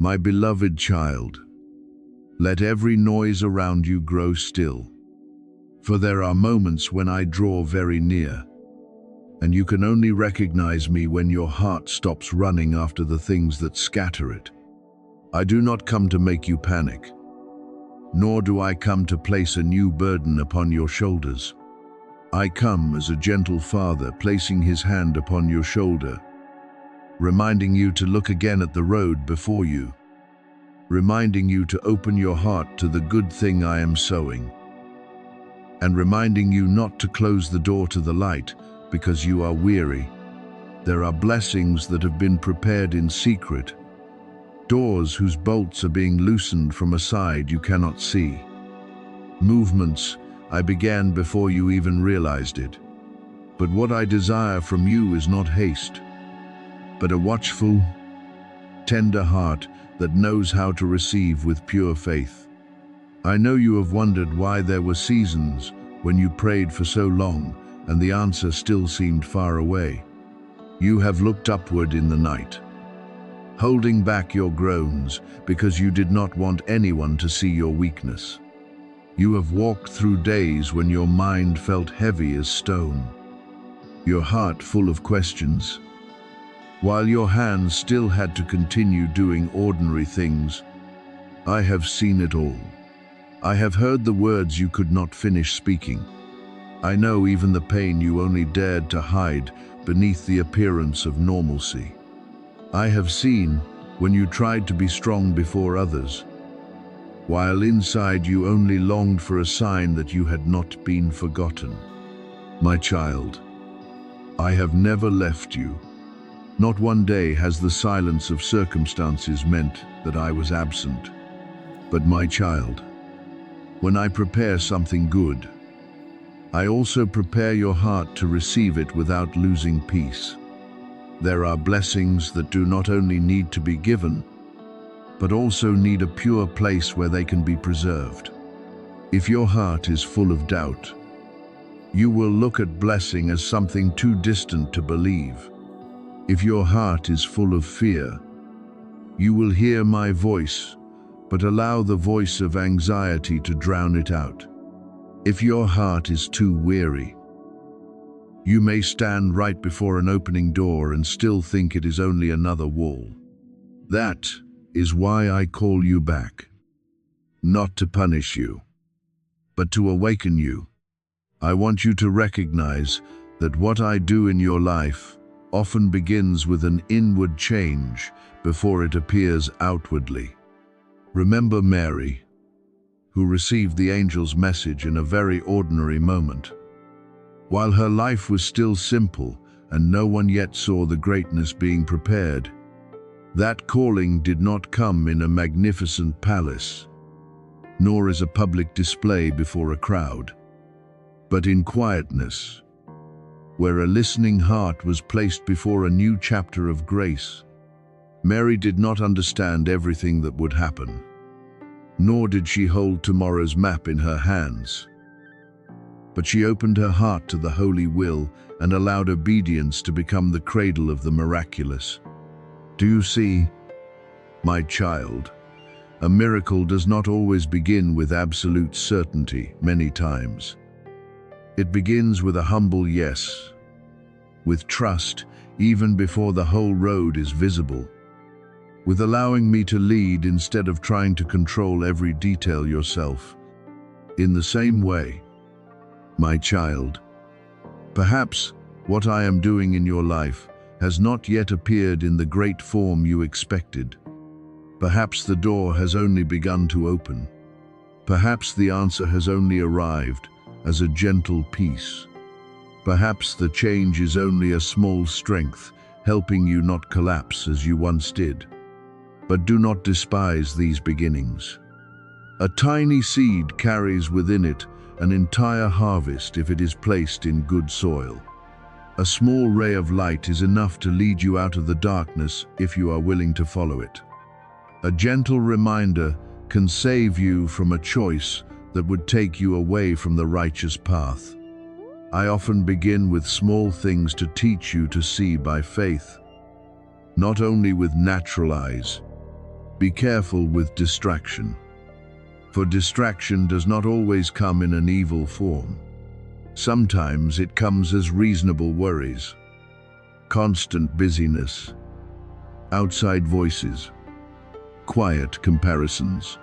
My beloved child, let every noise around you grow still, for there are moments when I draw very near, and you can only recognize me when your heart stops running after the things that scatter it. I do not come to make you panic, nor do I come to place a new burden upon your shoulders. I come as a gentle father placing his hand upon your shoulder, reminding you to look again at the road before you, reminding you to open your heart to the good thing I am sowing, and reminding you not to close the door to the light because you are weary. There are blessings that have been prepared in secret, doors whose bolts are being loosened from a side you cannot see, movements I began before you even realized it. But what I desire from you is not haste, but a watchful, tender heart that knows how to receive with pure faith. I know you have wondered why there were seasons when you prayed for so long and the answer still seemed far away. You have looked upward in the night, holding back your groans because you did not want anyone to see your weakness. You have walked through days when your mind felt heavy as stone, your heart full of questions, while your hands still had to continue doing ordinary things. I have seen it all. I have heard the words you could not finish speaking. I know even the pain you only dared to hide beneath the appearance of normalcy. I have seen when you tried to be strong before others, while inside you only longed for a sign that you had not been forgotten. My child, I have never left you. Not one day has the silence of circumstances meant that I was absent. But my child, when I prepare something good, I also prepare your heart to receive it without losing peace. There are blessings that do not only need to be given, but also need a pure place where they can be preserved. If your heart is full of doubt, you will look at blessing as something too distant to believe. If your heart is full of fear, you will hear my voice, but allow the voice of anxiety to drown it out. If your heart is too weary, you may stand right before an opening door and still think it is only another wall. That is why I call you back, not to punish you, but to awaken you. I want you to recognize that what I do in your life often begins with an inward change before it appears outwardly. Remember Mary, who received the angel's message in a very ordinary moment. While her life was still simple and no one yet saw the greatness being prepared, that calling did not come in a magnificent palace, nor as a public display before a crowd, but in quietness, where a listening heart was placed before a new chapter of grace. Mary did not understand everything that would happen, nor did she hold tomorrow's map in her hands. But she opened her heart to the holy will and allowed obedience to become the cradle of the miraculous. Do you see, my child, a miracle does not always begin with absolute certainty. Many times it begins with a humble yes, with trust even before the whole road is visible, with allowing me to lead instead of trying to control every detail yourself. In the same way, my child, perhaps what I am doing in your life has not yet appeared in the great form you expected. Perhaps the door has only begun to open. Perhaps the answer has only arrived as a gentle peace. Perhaps the change is only a small strength, helping you not collapse as you once did. But do not despise these beginnings. A tiny seed carries within it an entire harvest if it is placed in good soil. A small ray of light is enough to lead you out of the darkness if you are willing to follow it. A gentle reminder can save you from a choice that would take you away from the righteous path. I often begin with small things to teach you to see by faith, not only with natural eyes, Be careful with distraction, for distraction does not always come in an evil form. Sometimes it comes as reasonable worries, constant busyness, outside voices, quiet comparisons,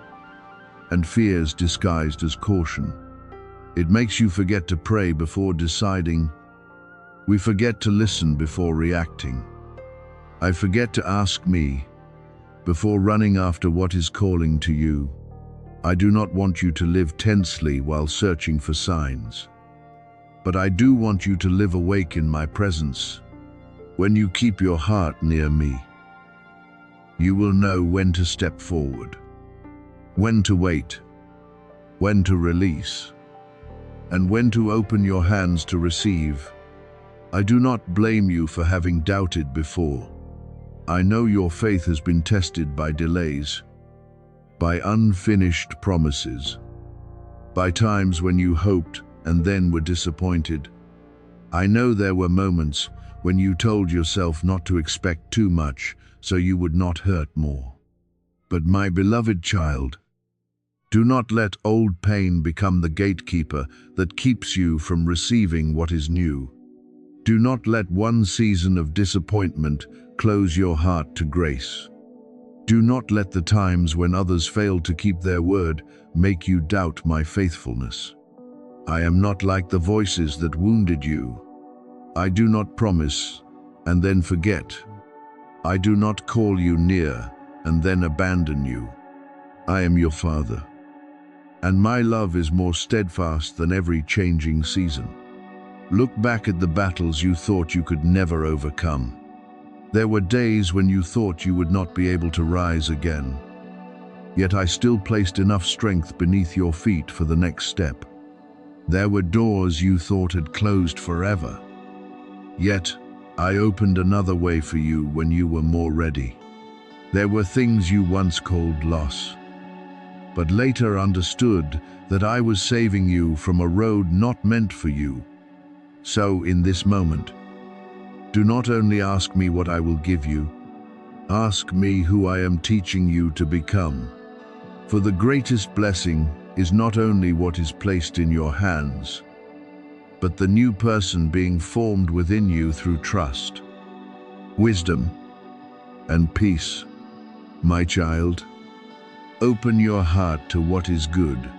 and fears disguised as caution. It makes you forget to pray before deciding. We forget to listen before reacting. I forget to ask me before running after what is calling to you. I do not want you to live tensely while searching for signs, but I do want you to live awake in my presence. When you keep your heart near me, you will know when to step forward, when to wait, when to release, and when to open your hands to receive. I do not blame you for having doubted before. I know your faith has been tested by delays, by unfinished promises, by times when you hoped and then were disappointed. I know there were moments when you told yourself not to expect too much so you would not hurt more. But my beloved child, do not let old pain become the gatekeeper that keeps you from receiving what is new. Do not let one season of disappointment close your heart to grace. Do not let the times when others failed to keep their word make you doubt my faithfulness. I am not like the voices that wounded you. I do not promise and then forget. I do not call you near and then abandon you. I am your Father, and my love is more steadfast than every changing season. Look back at the battles you thought you could never overcome. There were days when you thought you would not be able to rise again. Yet I still placed enough strength beneath your feet for the next step. There were doors you thought had closed forever. Yet I opened another way for you when you were more ready. There were things you once called loss, but later understood that I was saving you from a road not meant for you. So in this moment, do not only ask me what I will give you, ask me who I am teaching you to become. For the greatest blessing is not only what is placed in your hands, but the new person being formed within you through trust, wisdom, and peace. My child, open your heart to what is good,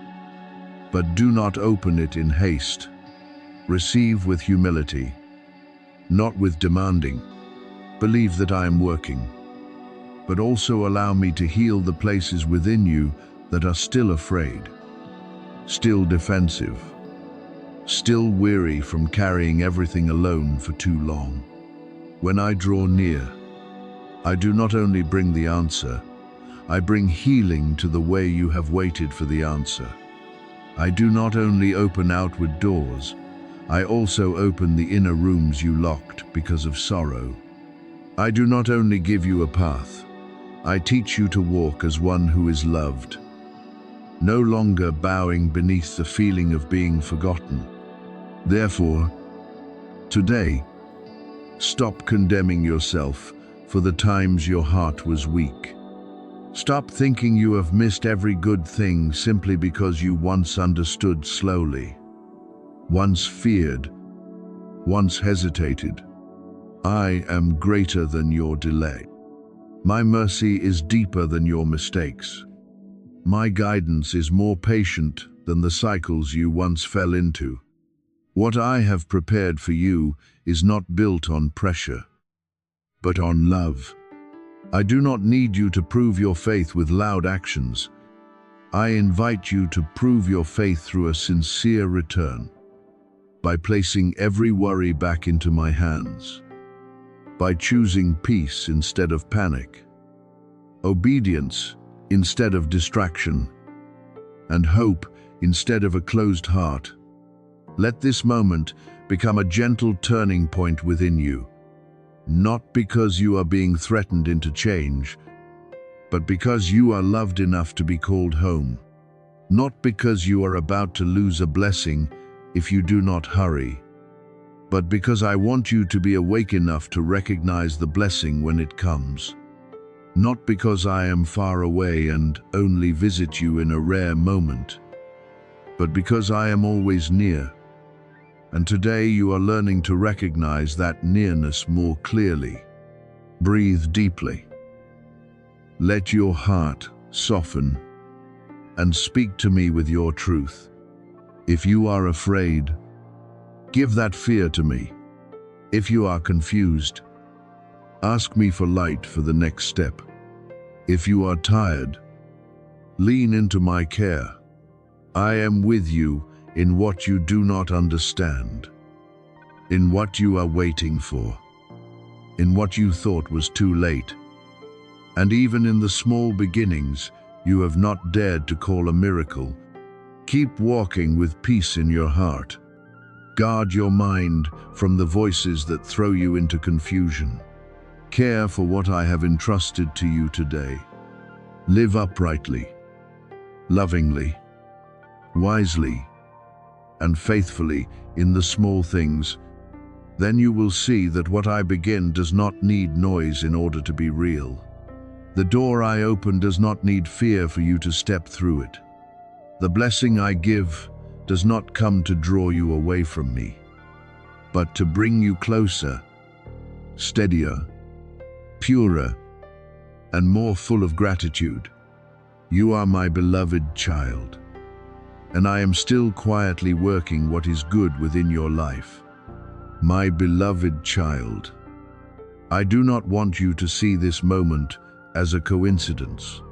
but do not open it in haste. Receive with humility, not with demanding. Believe that I am working, but also allow me to heal the places within you that are still afraid, still defensive, still weary from carrying everything alone for too long. When I draw near, I do not only bring the answer, I bring healing to the way you have waited for the answer. I do not only open outward doors, I also open the inner rooms you locked because of sorrow. I do not only give you a path, I teach you to walk as one who is loved, no longer bowing beneath the feeling of being forgotten. Therefore, today, stop condemning yourself for the times your heart was weak. Stop thinking you have missed every good thing simply because you once understood slowly, once feared, once hesitated. I am greater than your delay. My mercy is deeper than your mistakes. My guidance is more patient than the cycles you once fell into. What I have prepared for you is not built on pressure, but on love. I do not need you to prove your faith with loud actions. I invite you to prove your faith through a sincere return, by placing every worry back into my hands, by choosing peace instead of panic, obedience instead of distraction, and hope instead of a closed heart. Let this moment become a gentle turning point within you, not because you are being threatened into change, but because you are loved enough to be called home, not because you are about to lose a blessing if you do not hurry, but because I want you to be awake enough to recognize the blessing when it comes. not because I am far away and only visit you in a rare moment, but because I am always near. And today you are learning to recognize that nearness more clearly. Breathe deeply. Let your heart soften and speak to me with your truth. If you are afraid, give that fear to me. If you are confused, ask me for light for the next step. If you are tired, lean into my care. I am with you in what you do not understand, in what you are waiting for, in what you thought was too late, and even in the small beginnings you have not dared to call a miracle. Keep walking with peace in your heart. Guard your mind from the voices that throw you into confusion. Care for what I have entrusted to you today. Live uprightly, lovingly, wisely, and faithfully in the small things. Then you will see that what I begin does not need noise in order to be real. The door I open does not need fear for you to step through it. The blessing I give does not come to draw you away from me, but to bring you closer, steadier, purer, and more full of gratitude. You are my beloved child, and I am still quietly working what is good within your life. My beloved child, I do not want you to see this moment as a coincidence.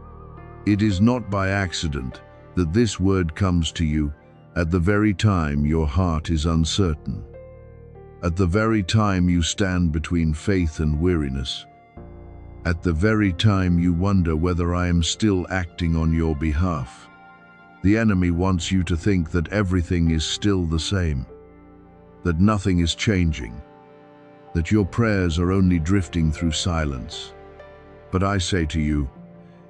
It is not by accident that this word comes to you at the very time your heart is uncertain, at the very time you stand between faith and weariness, at the very time you wonder whether I am still acting on your behalf. The enemy wants you to think that everything is still the same, that nothing is changing, that your prayers are only drifting through silence. But I say to you,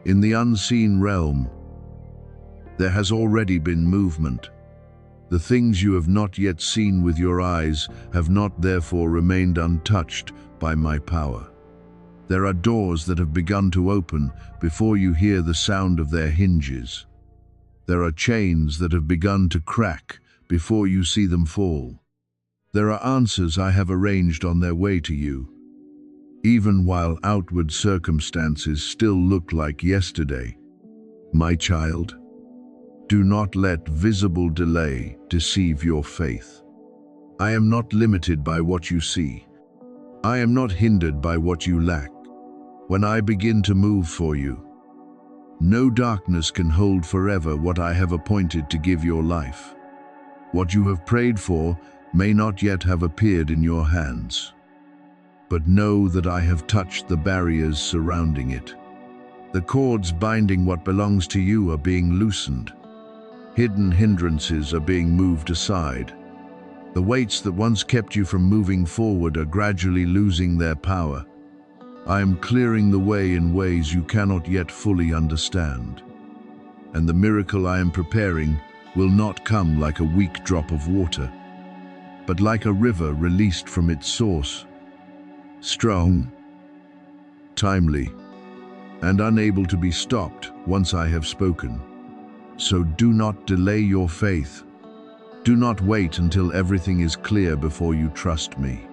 in the unseen realm, there has already been movement. The things you have not yet seen with your eyes have not therefore remained untouched by my power. There are doors that have begun to open before you hear the sound of their hinges. There are chains that have begun to crack before you see them fall. There are answers I have arranged on their way to you, even while outward circumstances still look like yesterday. My child, do not let visible delay deceive your faith. I am not limited by what you see. I am not hindered by what you lack. When I begin to move for you, no darkness can hold forever what I have appointed to give your life. What you have prayed for may not yet have appeared in your hands, but know that I have touched the barriers surrounding it. The cords binding what belongs to you are being loosened. Hidden hindrances are being moved aside. The weights that once kept you from moving forward are gradually losing their power. I am clearing the way in ways you cannot yet fully understand. And the miracle I am preparing will not come like a weak drop of water, but like a river released from its source, strong, timely, and unable to be stopped once I have spoken. So do not delay your faith. Do not wait until everything is clear before you trust me.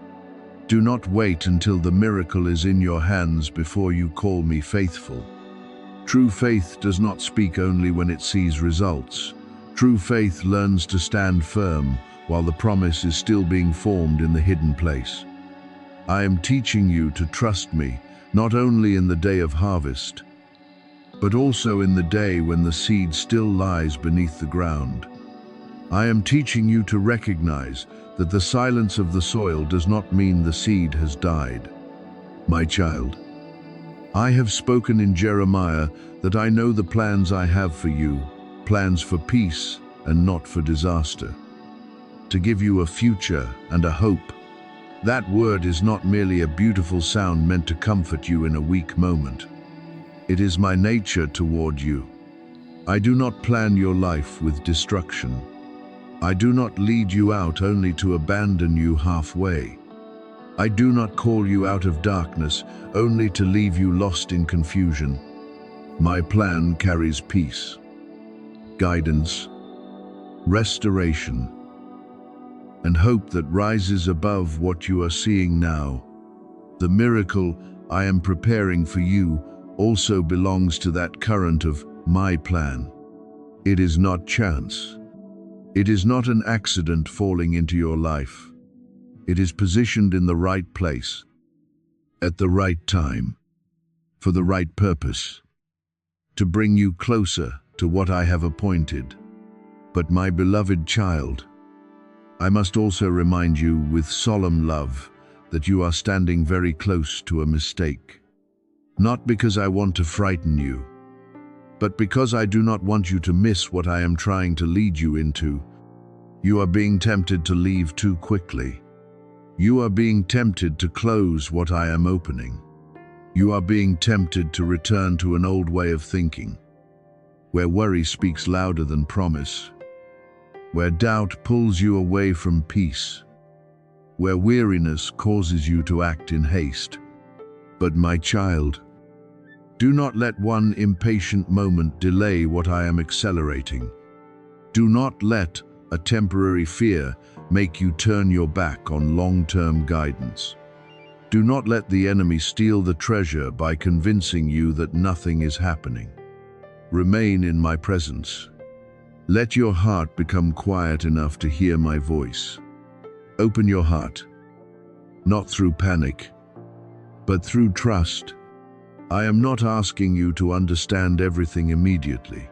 Do not wait until the miracle is in your hands before you call me faithful. True faith does not speak only when it sees results. True faith learns to stand firm while the promise is still being formed in the hidden place. I am teaching you to trust me, not only in the day of harvest, but also in the day when the seed still lies beneath the ground. I am teaching you to recognize that the silence of the soil does not mean the seed has died. My child, I have spoken in Jeremiah that I know the plans I have for you, plans for peace and not for disaster, to give you a future and a hope. That word is not merely a beautiful sound meant to comfort you in a weak moment. It is my nature toward you. I do not plan your life with destruction. I do not lead you out only to abandon you halfway. I do not call you out of darkness, only to leave you lost in confusion. My plan carries peace, guidance, restoration, and hope that rises above what you are seeing now. The miracle I am preparing for you also belongs to that current of my plan. It is not chance. It is not an accident falling into your life. It is positioned in the right place, at the right time, for the right purpose, to bring you closer to what I have appointed. But my beloved child, I must also remind you with solemn love that you are standing very close to a mistake. Not because I want to frighten you, but because I do not want you to miss what I am trying to lead you into. You are being tempted to leave too quickly. You are being tempted to close what I am opening. You are being tempted to return to an old way of thinking, where worry speaks louder than promise, where doubt pulls you away from peace, where weariness causes you to act in haste. But my child, do not let one impatient moment delay what I am accelerating. Do not let a temporary fear make you turn your back on long-term guidance. Do not let the enemy steal the treasure by convincing you that nothing is happening. Remain in my presence. Let your heart become quiet enough to hear my voice. Open your heart, not through panic, but through trust. I am not asking you to understand everything immediately.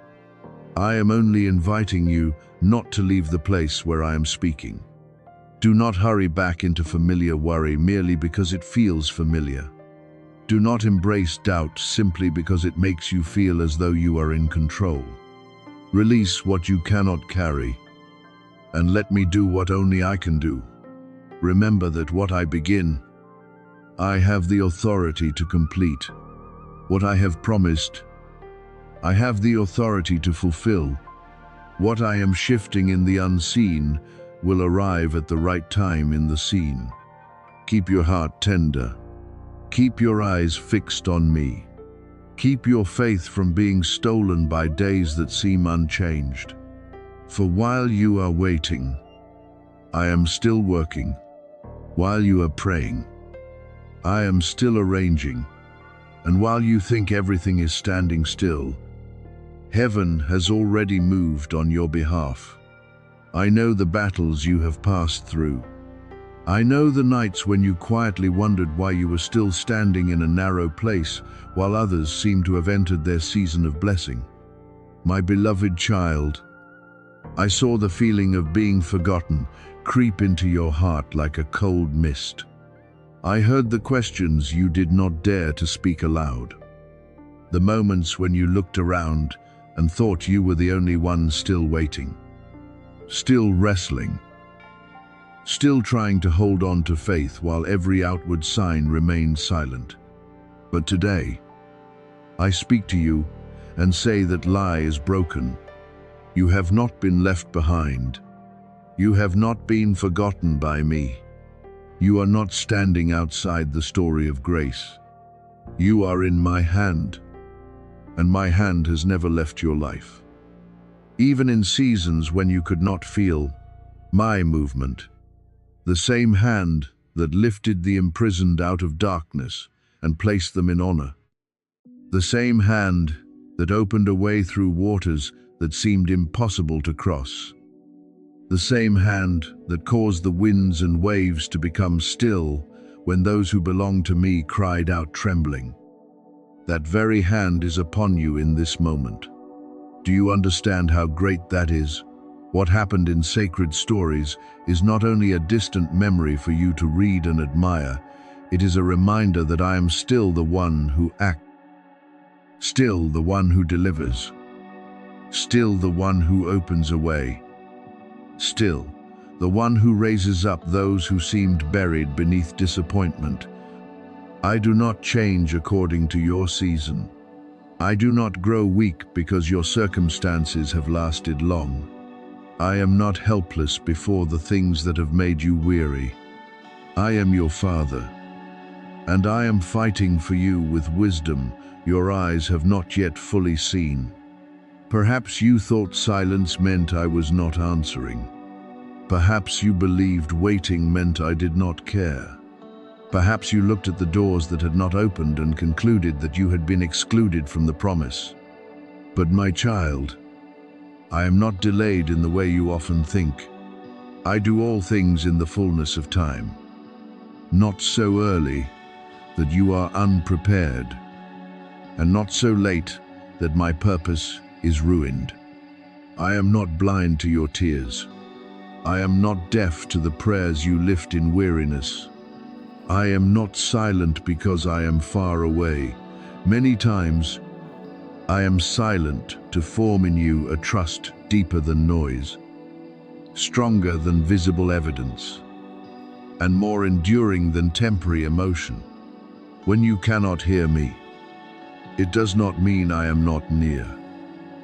I am only inviting you not to leave the place where I am speaking. Do not hurry back into familiar worry merely because it feels familiar. Do not embrace doubt simply because it makes you feel as though you are in control. Release what you cannot carry, and let me do what only I can do. Remember that what I begin, I have the authority to complete. What I have promised, I have the authority to fulfill. What I am shifting in the unseen will arrive at the right time in the seen. Keep your heart tender. Keep your eyes fixed on me. Keep your faith from being stolen by days that seem unchanged. For while you are waiting, I am still working. While you are praying, I am still arranging. And while you think everything is standing still, heaven has already moved on your behalf. I know the battles you have passed through. I know the nights when you quietly wondered why you were still standing in a narrow place while others seemed to have entered their season of blessing. My beloved child, I saw the feeling of being forgotten creep into your heart like a cold mist. I heard the questions you did not dare to speak aloud. The moments when you looked around and thought you were the only one still waiting, still wrestling, still trying to hold on to faith while every outward sign remained silent. But today, I speak to you and say that lie is broken. You have not been left behind. You have not been forgotten by me. You are not standing outside the story of grace. You are in my hand, and my hand has never left your life. Even in seasons when you could not feel my movement, the same hand that lifted the imprisoned out of darkness and placed them in honor. The same hand that opened a way through waters that seemed impossible to cross. The same hand that caused the winds and waves to become still when those who belonged to me cried out trembling. That very hand is upon you in this moment. Do you understand how great that is? What happened in sacred stories is not only a distant memory for you to read and admire, it is a reminder that I am still the one who acts, still the one who delivers, still the one who opens a way, still the one who raises up those who seemed buried beneath disappointment. I do not change according to your season. I do not grow weak because your circumstances have lasted long. I am not helpless before the things that have made you weary. I am your Father, and I am fighting for you with wisdom your eyes have not yet fully seen. Perhaps you thought silence meant I was not answering. Perhaps you believed waiting meant I did not care. Perhaps you looked at the doors that had not opened and concluded that you had been excluded from the promise. But my child, I am not delayed in the way you often think. I do all things in the fullness of time. Not so early that you are unprepared, and not so late that my purpose is ruined. I am not blind to your tears. I am not deaf to the prayers you lift in weariness. I am not silent because I am far away. Many times, I am silent to form in you a trust deeper than noise, stronger than visible evidence, and more enduring than temporary emotion. When you cannot hear me, it does not mean I am not near.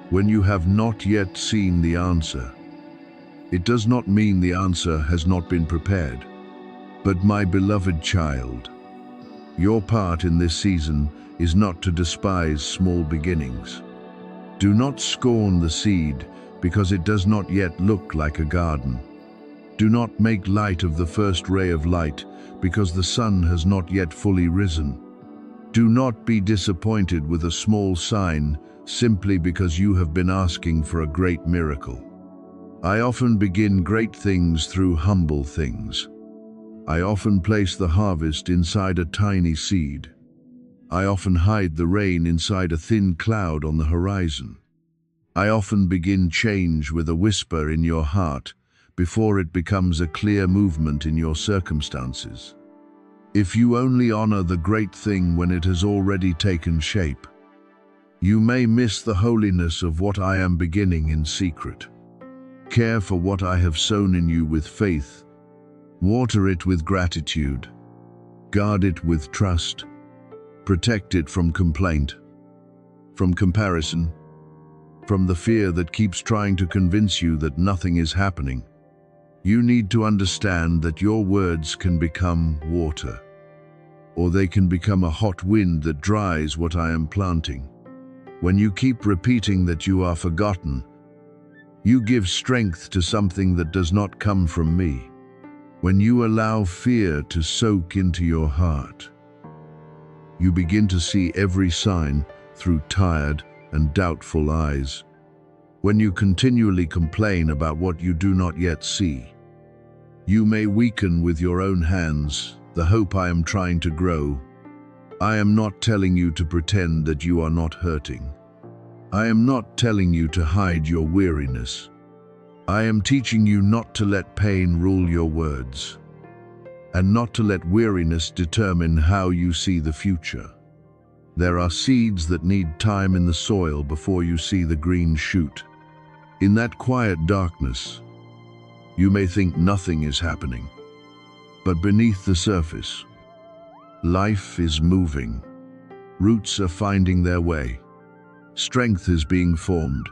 When you have not yet seen the answer, it does not mean the answer has not been prepared. But my beloved child, your part in this season is not to despise small beginnings. Do not scorn the seed because it does not yet look like a garden. Do not make light of the first ray of light because the sun has not yet fully risen. Do not be disappointed with a small sign simply because you have been asking for a great miracle. I often begin great things through humble things. I often place the harvest inside a tiny seed. I often hide the rain inside a thin cloud on the horizon. I often begin change with a whisper in your heart before it becomes a clear movement in your circumstances. If you only honor the great thing when it has already taken shape, you may miss the holiness of what I am beginning in secret. Care for what I have sown in you with faith. Water it with gratitude. Guard it with trust. Protect it from complaint, from comparison, from the fear that keeps trying to convince you that nothing is happening. You need to understand that your words can become water, or they can become a hot wind that dries what I am planting. When you keep repeating that you are forgotten, you give strength to something that does not come from me. When you allow fear to soak into your heart, you begin to see every sign through tired and doubtful eyes. When you continually complain about what you do not yet see, you may weaken with your own hands the hope I am trying to grow. I am not telling you to pretend that you are not hurting. I am not telling you to hide your weariness. I am teaching you not to let pain rule your words, and not to let weariness determine how you see the future. There are seeds that need time in the soil before you see the green shoot. In that quiet darkness, you may think nothing is happening, but beneath the surface, life is moving. Roots are finding their way. Strength is being formed.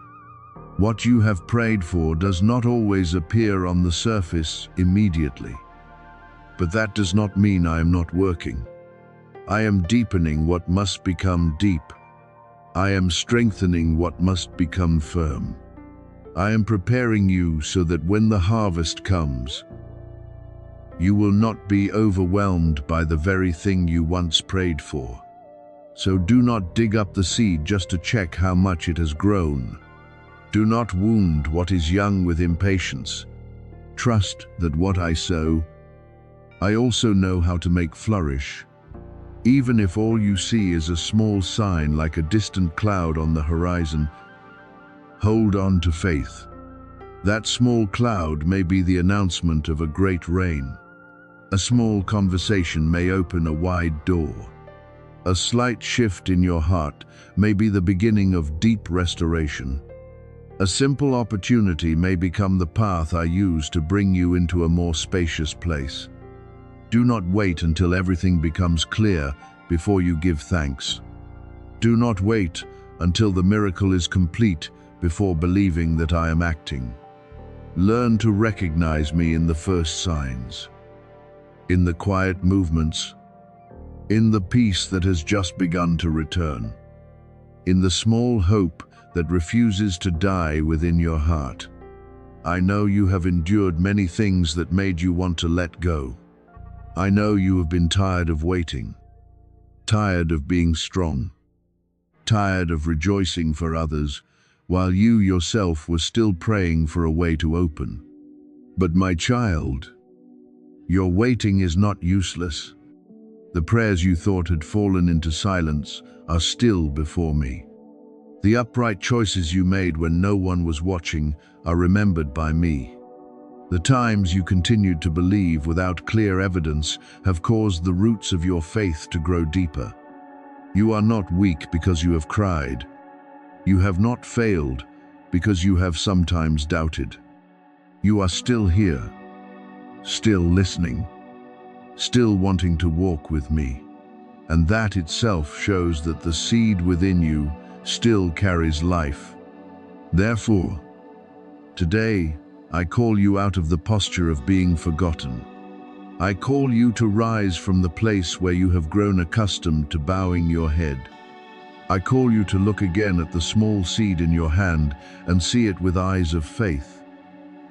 What you have prayed for does not always appear on the surface immediately. But that does not mean I am not working. I am deepening what must become deep. I am strengthening what must become firm. I am preparing you so that when the harvest comes, you will not be overwhelmed by the very thing you once prayed for. So do not dig up the seed just to check how much it has grown. Do not wound what is young with impatience. Trust that what I sow, I also know how to make flourish. Even if all you see is a small sign like a distant cloud on the horizon, hold on to faith. That small cloud may be the announcement of a great rain. A small conversation may open a wide door. A slight shift in your heart may be the beginning of deep restoration. A simple opportunity may become the path I use to bring you into a more spacious place. Do not wait until everything becomes clear before you give thanks. Do not wait until the miracle is complete before believing that I am acting. Learn to recognize me in the first signs. in the quiet movements, in the peace that has just begun to return, in the small hope that refuses to die within your heart. I know you have endured many things that made you want to let go. I know you have been tired of waiting, tired of being strong, tired of rejoicing for others, while you yourself were still praying for a way to open. But my child, your waiting is not useless. The prayers you thought had fallen into silence are still before me. The upright choices you made when no one was watching are remembered by me. The times you continued to believe without clear evidence have caused the roots of your faith to grow deeper. You are not weak because you have cried. You have not failed because you have sometimes doubted. You are still here, still listening, still wanting to walk with me. And that itself shows that the seed within you still carries life. Therefore, today, I call you out of the posture of being forgotten. I call you to rise from the place where you have grown accustomed to bowing your head. I call you to look again at the small seed in your hand and see it with eyes of faith.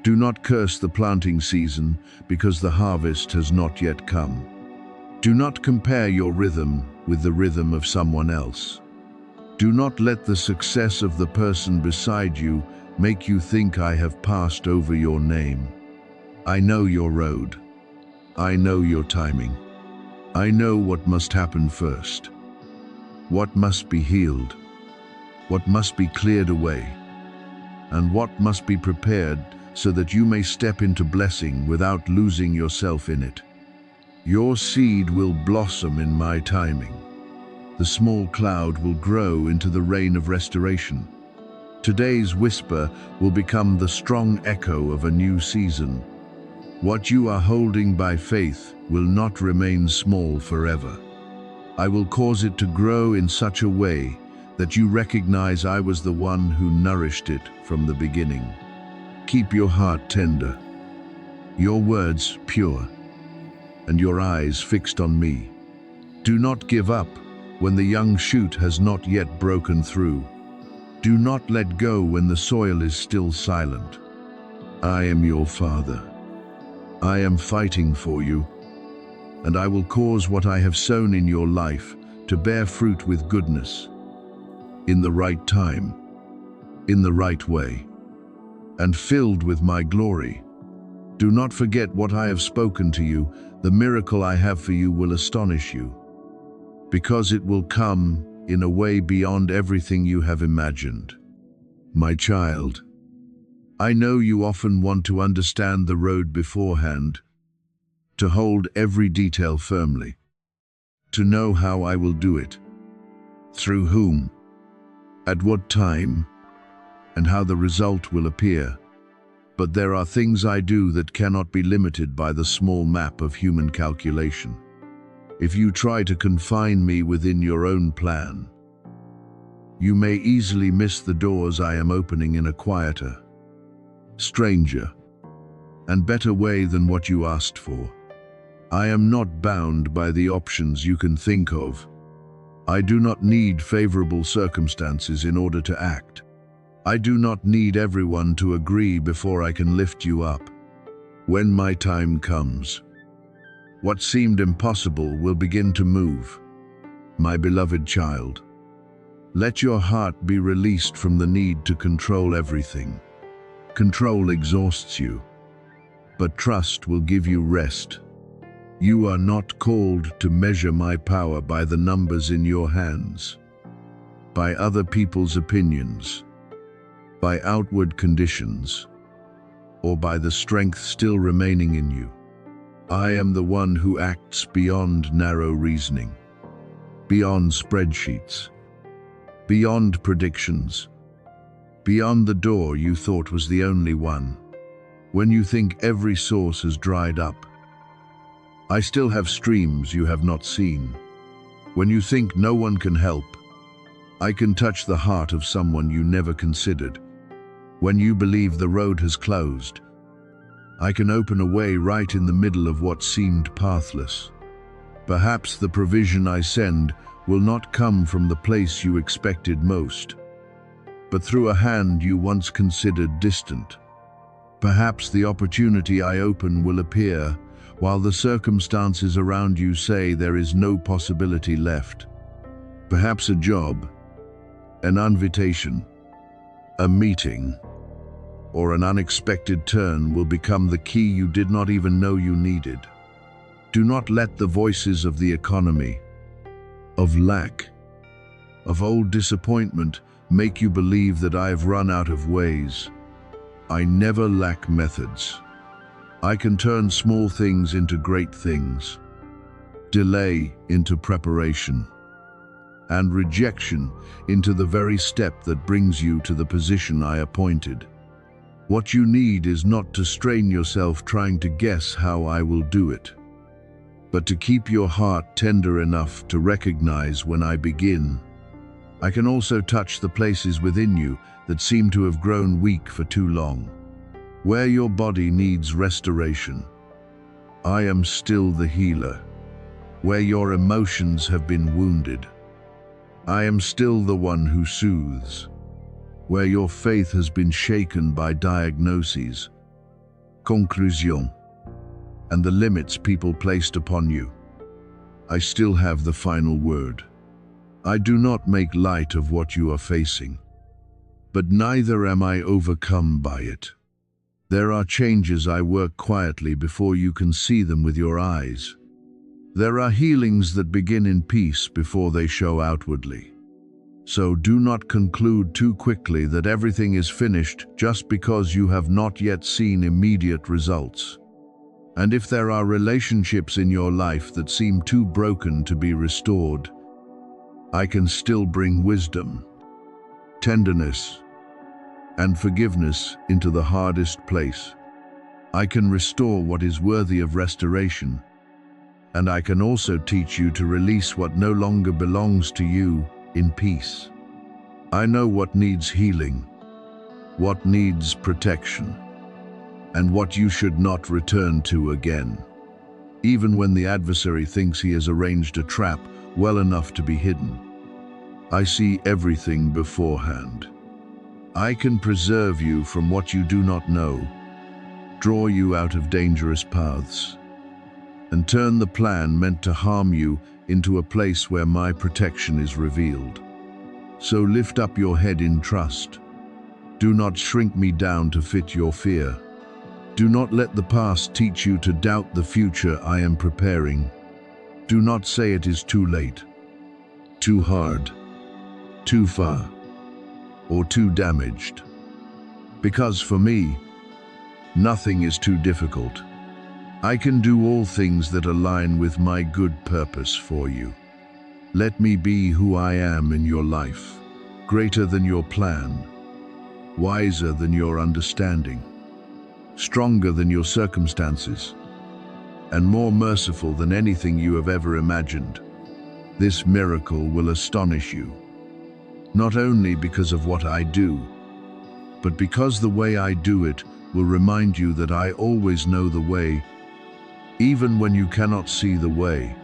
Do not curse the planting season because the harvest has not yet come. Do not compare your rhythm with the rhythm of someone else. Do not let the success of the person beside you make you think I have passed over your name. I know your road. I know your timing. I know what must happen first. What must be healed. What must be cleared away. And what must be prepared so that you may step into blessing without losing yourself in it. Your seed will blossom in my timing. The small cloud will grow into the rain of restoration. Today's whisper will become the strong echo of a new season. What you are holding by faith will not remain small forever. I will cause it to grow in such a way that you recognize I was the one who nourished it from the beginning. Keep your heart tender, your words pure, and your eyes fixed on me. Do not give up when the young shoot has not yet broken through. Do not let go when the soil is still silent. I am your Father. I am fighting for you, and I will cause what I have sown in your life to bear fruit with goodness, in the right time, in the right way, and filled with my glory. Do not forget what I have spoken to you. The miracle I have for you will astonish you, because it will come in a way beyond everything you have imagined. My child, I know you often want to understand the road beforehand, to hold every detail firmly, to know how I will do it, through whom, at what time, and how the result will appear. But there are things I do that cannot be limited by the small map of human calculation. If you try to confine me within your own plan, you may easily miss the doors I am opening in a quieter, stranger, and better way than what you asked for. I am not bound by the options you can think of. I do not need favorable circumstances in order to act. I do not need everyone to agree before I can lift you up. When my time comes, what seemed impossible will begin to move. My beloved child, let your heart be released from the need to control everything. Control exhausts you, but trust will give you rest. You are not called to measure my power by the numbers in your hands, by other people's opinions, by outward conditions, or by the strength still remaining in you. I am the one who acts beyond narrow reasoning, beyond spreadsheets, beyond predictions, beyond the door you thought was the only one. When you think every source has dried up, I still have streams you have not seen. When you think no one can help, I can touch the heart of someone you never considered. When you believe the road has closed, I can open a way right in the middle of what seemed pathless. Perhaps the provision I send will not come from the place you expected most, but through a hand you once considered distant. Perhaps the opportunity I open will appear while the circumstances around you say there is no possibility left. Perhaps a job, an invitation, a meeting, or an unexpected turn will become the key you did not even know you needed. Do not let the voices of the economy, of lack, of old disappointment make you believe that I have run out of ways. I never lack methods. I can turn small things into great things, delay into preparation, and rejection into the very step that brings you to the position I appointed. What you need is not to strain yourself trying to guess how I will do it, but to keep your heart tender enough to recognize when I begin. I can also touch the places within you that seem to have grown weak for too long. Where your body needs restoration, I am still the healer. Where your emotions have been wounded, I am still the one who soothes. Where your faith has been shaken by diagnoses, conclusion, and the limits people placed upon you, I still have the final word. I do not make light of what you are facing, but neither am I overcome by it. There are changes I work quietly before you can see them with your eyes. There are healings that begin in peace before they show outwardly. So do not conclude too quickly that everything is finished just because you have not yet seen immediate results. And if there are relationships in your life that seem too broken to be restored, I can still bring wisdom, tenderness, and forgiveness into the hardest place. I can restore what is worthy of restoration, and I can also teach you to release what no longer belongs to you in peace. I know what needs healing, what needs protection, and what you should not return to again, even when the adversary thinks he has arranged a trap well enough to be hidden. I see everything beforehand. I can preserve you from what you do not know, draw you out of dangerous paths, and turn the plan meant to harm you into a place where my protection is revealed. So lift up your head in trust. Do not shrink me down to fit your fear. Do not let the past teach you to doubt the future I am preparing. Do not say it is too late, too hard, too far, or too damaged. Because for me, nothing is too difficult. I can do all things that align with my good purpose for you. Let me be who I am in your life, greater than your plan, wiser than your understanding, stronger than your circumstances, and more merciful than anything you have ever imagined. This miracle will astonish you, not only because of what I do, but because the way I do it will remind you that I always know the way, even when you cannot see the way.